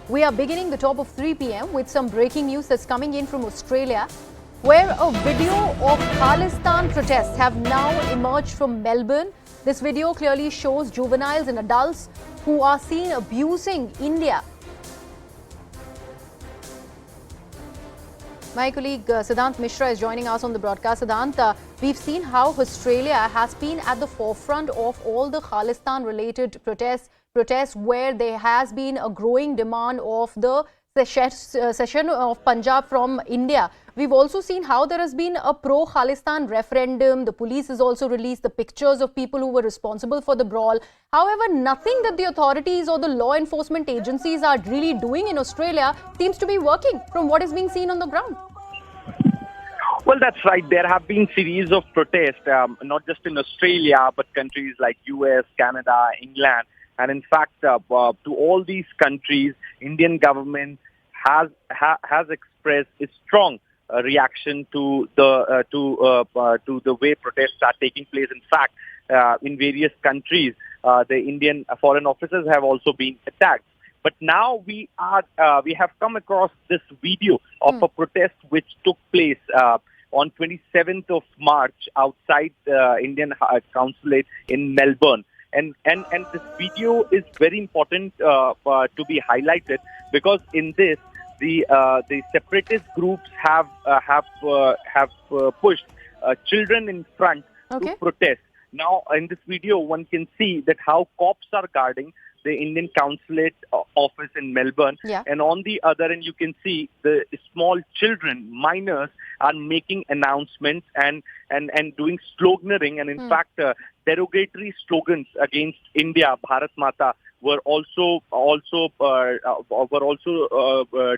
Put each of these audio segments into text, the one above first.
We are beginning the top of 3 p.m. with some breaking news that's coming in from Australia, where a video of Khalistan protests have now emerged from Melbourne. This video clearly shows juveniles and adults who are seen abusing India. My colleague Siddhant Mishra is joining us on the broadcast. Siddhant, we've seen how Australia has been at the forefront of all the Khalistan-related protests where there has been a growing demand of the secession of Punjab from India. We've also seen how there has been a pro-Khalistan referendum. The police has also released the pictures of people who were responsible for the brawl. However, nothing that the authorities or the law enforcement agencies are really doing in Australia seems to be working from what is being seen on the ground. Well, that's right. There have been series of protests, not just in Australia, but countries like US, Canada, England. And in fact, to all these countries, Indian government has expressed a strong reaction to the way protests are taking place. In fact, in various countries, the Indian foreign officers have also been attacked. But now we have come across this video of a protest which took place on 27th of March outside the Indian consulate in Melbourne. And this video is very important to be highlighted because in this the separatist groups have pushed children in front to protest. Now in this video one can see that how cops are guarding the Indian consulate office in Melbourne, and on the other end you can see the small children, minors, are making announcements and doing sloganeering, and in fact derogatory slogans against India, Bharat Mata, were also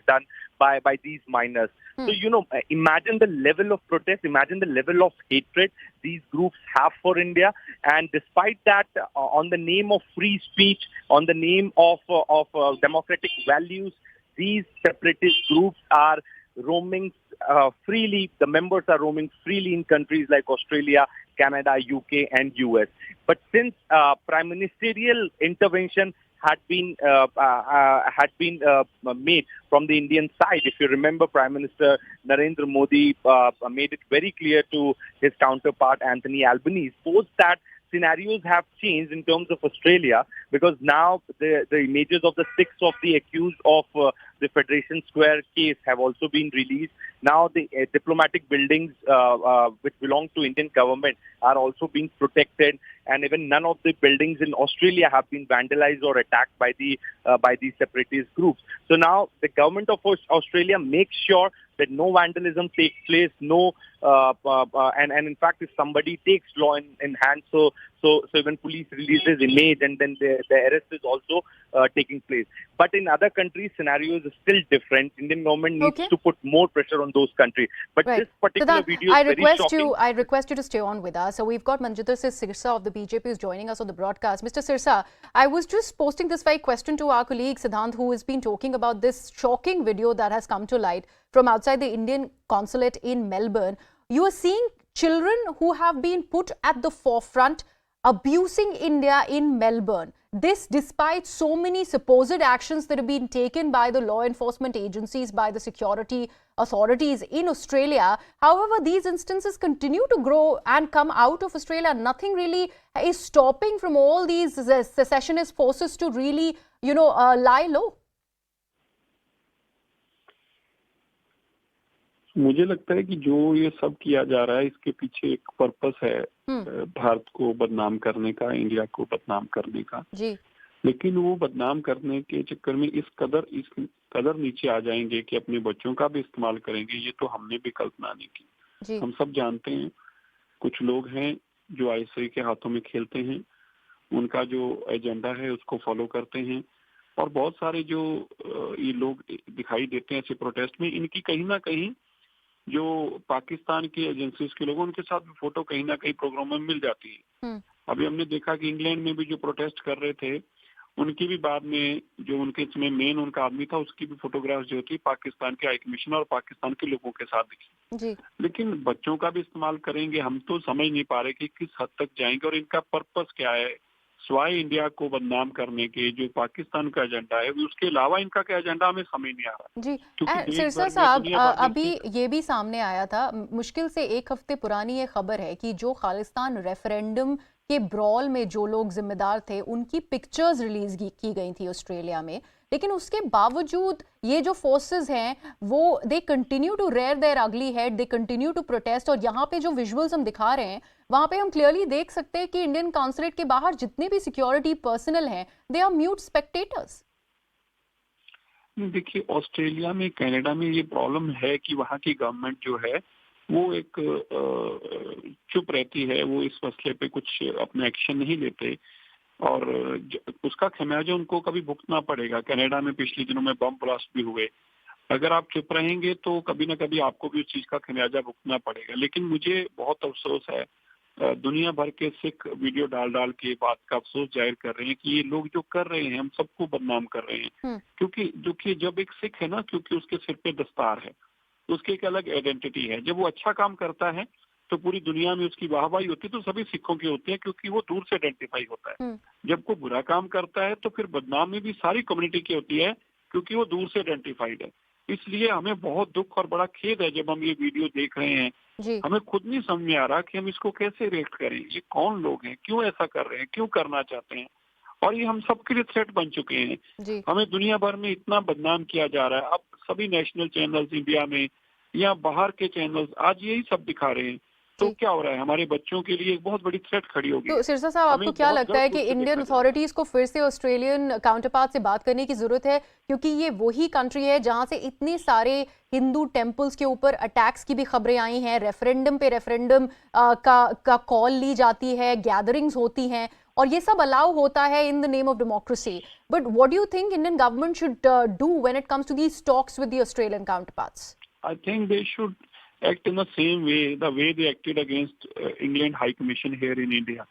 done by these minors. So, imagine the level of protest, imagine the level of hatred these groups have for India. And despite that, on the name of free speech, on the name of democratic values, these separatist groups are roaming freely. The members are roaming freely in countries like Australia, Canada, UK and US. But since prime ministerial intervention had been made from the Indian side, if you remember, Prime Minister Narendra Modi made it very clear to his counterpart Anthony Albanese. Post that, scenarios have changed in terms of Australia, because now the images of the 6 of the accused of the Federation Square case have also been released. Now the diplomatic buildings which belong to Indian government are also being protected, and even none of the buildings in Australia have been vandalized or attacked by the separatist groups. So now the government of Australia makes sure that no vandalism takes place, and in fact, if somebody takes law in hand, so even police releases image, and then the arrest is also taking place. But in other countries, scenarios are still different. Indian government needs to put more pressure on those countries. But this particular video is very shocking. I request you to stay on with us. So we've got Manjinder Sirsa of the BJP who's joining us on the broadcast. Mr. Sirsa, I was just posting this very question to our colleague Siddhant, who has been talking about this shocking video that has come to light from outside the Indian consulate in Melbourne. You are seeing children who have been put at the forefront abusing India in Melbourne. This despite so many supposed actions that have been taken by the law enforcement agencies, by the security authorities in Australia. However, these instances continue to grow and come out of Australia. Nothing really is stopping from all these secessionist forces to really, lie low. मुझे लगता है कि जो ये सब किया जा रहा है, इसके पीछे एक पर्पस है भारत को बदनाम करने का, इंडिया को बदनाम करने का। लेकिन वो बदनाम करने के चक्कर में इस कदर नीचे आ जाएंगे कि अपने बच्चों का भी इस्तेमाल करेंगे, ये तो हमने भी कल्पना नहीं की। हम सब जानते हैं कुछ लोग हैं जो आईएसआई के हाथों में खेलते हैं, उनका जो एजेंडा है उसको फॉलो करते हैं, और बहुत सारे जो ये लोग दिखाई देते हैं ऐसे प्रोटेस्ट में, इनकी कहीं ना कहीं जो पाकिस्तान की एजेंसीज के लोग, उनके साथ भी फोटो कहीं ना कहीं प्रोग्राम में मिल जाती है। अभी हमने देखा कि इंग्लैंड में भी जो प्रोटेस्ट कर रहे थे, उनकी भी बाद में जो उनके इसमें मेन उनका आदमी था, उसकी भी फोटोग्राफ जो थी पाकिस्तान के हाई कमिश्नर और पाकिस्तान के लोगों के साथ दिखी। लेकिन बच्चों का भी इस्तेमाल करेंगे, हम तो समझ नहीं पा रहे कि किस हद तक जाएंगे और इनका पर्पस क्या है। स्वाय इंडिया को बदनाम करने के जो पाकिस्तान का एजेंडा है, उसके अलावा इनका क्या एजेंडा हमें समझ नहीं आ रहा। जी सिरसा साहब, अभी ये भी सामने आया था, मुश्किल से एक हफ्ते पुरानी ये खबर है कि जो खालिस्तान रेफरेंडम के ब्रॉल में जो लोग जिम्मेदार थे उनकी पिक्चर्स रिलीज की गई थी ऑस्ट्रेलिया में, लेकिन उसके बावजूद ये जो फोर्सेस हैं वो they continue to rear their ugly head, they continue to protest. और यहाँ पे जो विजुअल्स हम दिखा रहे हैं वहां पे हम क्लियरली देख सकते हैं कि इंडियन कॉन्सुलेट के बाहर जितने भी सिक्योरिटी पर्सनल हैं दे आर म्यूट स्पेक्टेटर्स। देखिए, ऑस्ट्रेलिया में, कनाडा में ये प्रॉब्लम है कि वहाँ की गवर्नमेंट जो है वो एक चुप रहती है, वो इस मसले पे कुछ अपने एक्शन नहीं लेते और उसका खमियाजा उनको कभी भुगतना पड़ेगा। कनाडा में पिछले दिनों में बम ब्लास्ट भी हुए। अगर आप चुप रहेंगे तो कभी ना कभी आपको भी उस चीज का खमियाजा भुगतना पड़ेगा। लेकिन मुझे बहुत अफसोस है, दुनिया भर के सिख वीडियो डाल के बात का अफसोस जाहिर कर रहे हैं कि ये लोग जो कर रहे हैं हम सबको बदनाम कर रहे हैं। क्योंकि जब एक सिख है ना, क्योंकि उसके सिर पे दस्तार है, उसकी एक अलग आइडेंटिटी है। जब वो अच्छा काम करता है तो पूरी दुनिया में उसकी वाहवाही होती है, तो सभी सिखों की होती है क्योंकि वो दूर से आइडेंटिफाई होता है। जब कोई बुरा काम करता है तो फिर बदनामी भी सारी कम्युनिटी की होती है क्योंकि वो दूर से आइडेंटिफाइड है। इसलिए हमें बहुत दुख और बड़ा खेद है जब हम ये वीडियो देख रहे हैं। हमें खुद नहीं समझ में आ रहा कि हम इसको कैसे रिएक्ट करें। ये कौन लोग हैं, क्यों ऐसा कर रहे हैं, क्यों करना चाहते हैं, और ये हम सबके लिए थ्रेट बन चुके हैं। हमें दुनिया भर में इतना बदनाम किया जा रहा है। अब सभी नेशनल चैनल्स इंडिया में या बाहर के चैनल्स आज यही सब दिखा रहे हैं। तो क्या हो रहा है, हमारे बच्चों के लिए एक बहुत बड़ी थ्रेट खड़ी होगी। तो सिरसा साहब, आपको क्या लगता है कि इंडियन अथॉरिटीज को फिर से ऑस्ट्रेलियन काउंटरपार्ट से बात करने की जरूरत है, क्योंकि ये वही कंट्री है जहां से इतने सारे हिंदू टेम्पल्स के ऊपर अटैक्स की भी खबरें आई हैं, रेफरेंडम पे रेफरेंडम का कॉल ली जाती है, गैदरिंग्स होती हैं और ये सब अलाउ होता है in the name of democracy. But what do you think Indian government should do when it comes to these talks with the Australian counterparts? I think they should act in the same way, the way they acted against England High Commission here in India.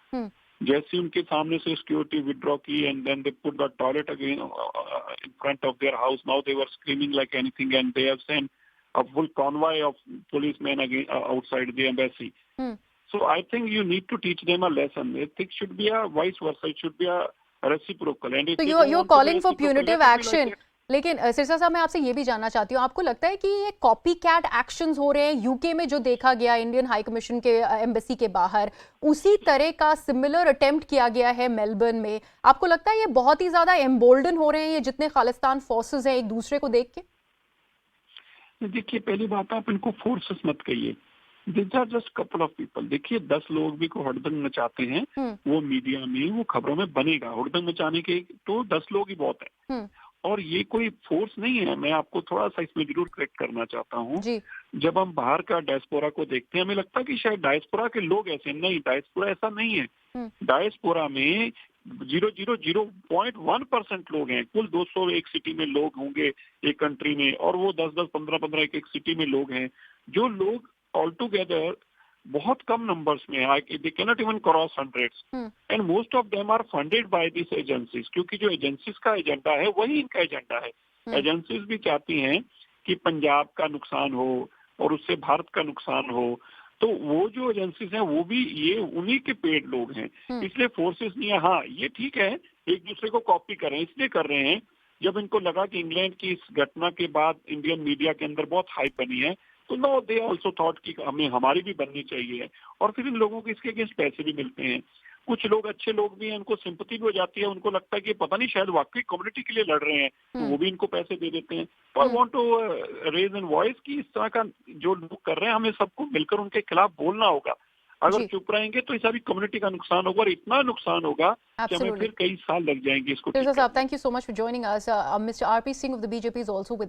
जैसे उनके सामने से security withdraw की and then they put the toilet again in front of their house. Now they were screaming like anything and they have sent a full convoy of policemen again outside the embassy. So I think you need to teach them a lesson. I think it should be a vice versa. It should be a reciprocal. And so you're calling for punitive action. लेकिन सिरसा साहब, मैं आपसे ये भी जानना चाहती हूँ, आपको लगता है कि ये कॉपी कैट एक्शंस हो रहे हैं यूके में जो देखा गया इंडियन हाई कमीशन के एम्बेसी के बाहर, उसी तरह का सिमिलर अटेम्प्ट किया गया है मेलबर्न में? आपको लगता है ये बहुत ही ज्यादा एम्बोल्डन हो रहे हैं ये जितने खालिस्तान फोर्सेस हैं एक दूसरे को देख के? देखिए, पहली बात, आप इनको फोर्सेस मत कहिए, These are just couple of people. देखिए, 10 लोग भी को हड़दंग मचाते हैं, वो मीडिया में, वो खबरों में बनेगा। हड़दंग मचाने के तो 10 लोग ही बहुत है और ये कोई फोर्स नहीं है। मैं आपको थोड़ा सा इसमें जरूर करेक्ट करना चाहता हूँ। जब हम बाहर का डायस्पोरा को देखते हैं हमें लगता है कि शायद डायस्पोरा के लोग ऐसे, नहीं, डायस्पोरा ऐसा नहीं है। डायस्पोरा में 0.1% लोग हैं। कुल 200 एक सिटी में लोग होंगे एक कंट्री में, और वो 10-10, 15-15 एक सिटी में लोग हैं। जो लोग ऑल टुगेदर बहुत कम नंबर्स में है, they cannot even cross hundreds, and most of them are funded by these agencies, क्योंकि जो एजेंसीज का एजेंडा है वही इनका एजेंडा है। एजेंसीज भी चाहती हैं कि पंजाब का नुकसान हो और उससे भारत का नुकसान हो, तो वो जो एजेंसीज हैं वो भी ये उन्हीं के पेड लोग हैं। इसलिए फोर्सेस नहीं है। हाँ, ये ठीक है, एक दूसरे को कॉपी कर रहे हैं, इसलिए कर रहे हैं जब इनको लगा कि इंग्लैंड की इस घटना के बाद इंडियन मीडिया के अंदर बहुत हाइप बनी है, तो नो, दे ऑल्सो थॉट कि हमें हमारी भी बननी चाहिए, और फिर इन लोगों को इसके अगेंस्ट पैसे भी मिलते हैं। कुछ लोग अच्छे लोग भी हैं, उनको सिंपैथी भी हो जाती है, उनको लगता है कि पता नहीं शायद वाकई कम्युनिटी के लिए लड़ रहे हैं, तो वो भी इनको पैसे दे देते हैं। तो I want to raise an voice कि इस तरह का जो लोग कर रहे हैं हमें सबको मिलकर उनके खिलाफ बोलना होगा। अगर चुप रहेंगे तो सारी कम्युनिटी का नुकसान होगा, और इतना नुकसान होगा कि हमें फिर कई साल लग जाएंगे इसको। Thank you so much for joining us. Mister RP Singh of the BJP is also